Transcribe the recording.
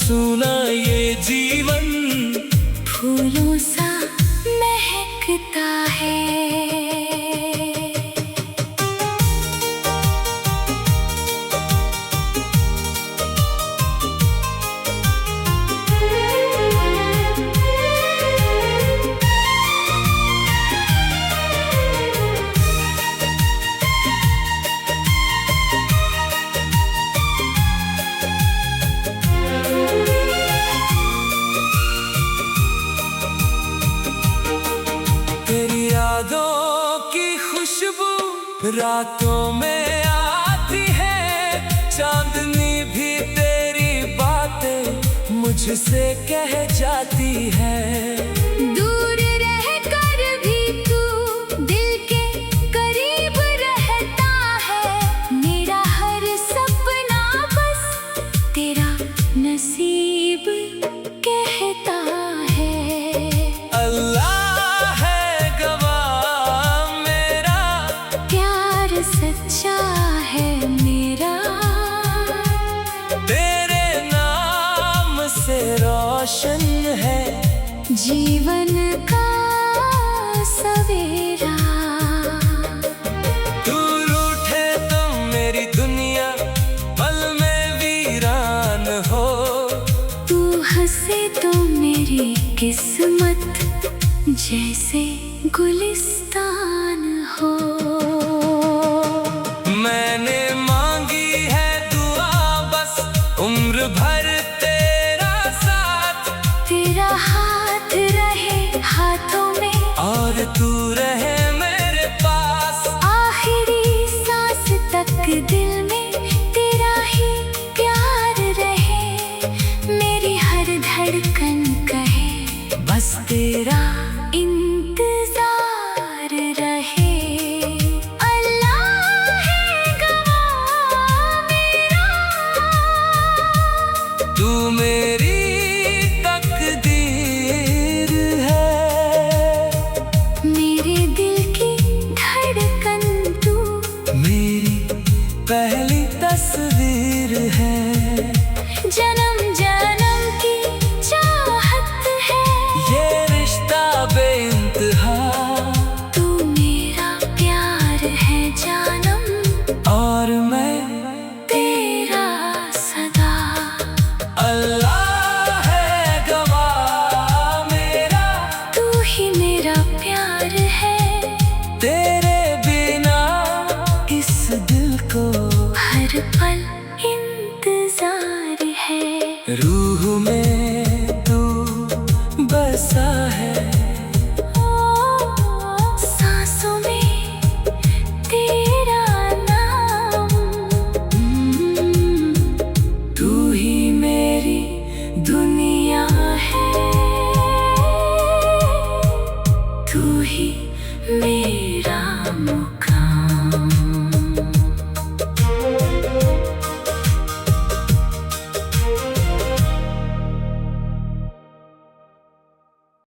सुना ये जीवन फूलों सा महकता है। यादों की खुशबू रातों में आती है, चांदनी भी तेरी बातें मुझसे कह जाती है। दूर रहकर भी तू दिल के करीब रहता है, मेरा हर सपना बस तेरा नसीब कहता है। अल्लाह सच्चा है मेरा, तेरे नाम से रोशन है जीवन का सवेरा। तू रूठे तो मेरी दुनिया पल में वीरान हो, तू हंसे तो मेरी किस्मत जैसे गुलिस्तान हो। मैंने मांगी है दुआ बस उम्र भर तेरा साथ, तेरा हाथ रहे हाथों में और तू रहे मेरे पास। आखिरी सांस तक दिल में तेरा ही प्यार रहे, मेरी हर धड़कन कहे बस तेरा इंतजार रहे। तू मेरी तकदीर है, मेरे दिल की धड़कन तू मेरी पहली तस्वीर है। जन्म जन्म की चाहत है ये रिश्ता बेइंतहा, तू मेरा प्यार है जानम और मैं तेरा सदा। अल्लाह है गवाह मेरा, तू ही मेरा प्यार है, तेरे बिना इस दिल को हर पल इंतजार है। रूह में तू बसा है, सांसों में तेरा नाम, तू ही मेरी दुनिया।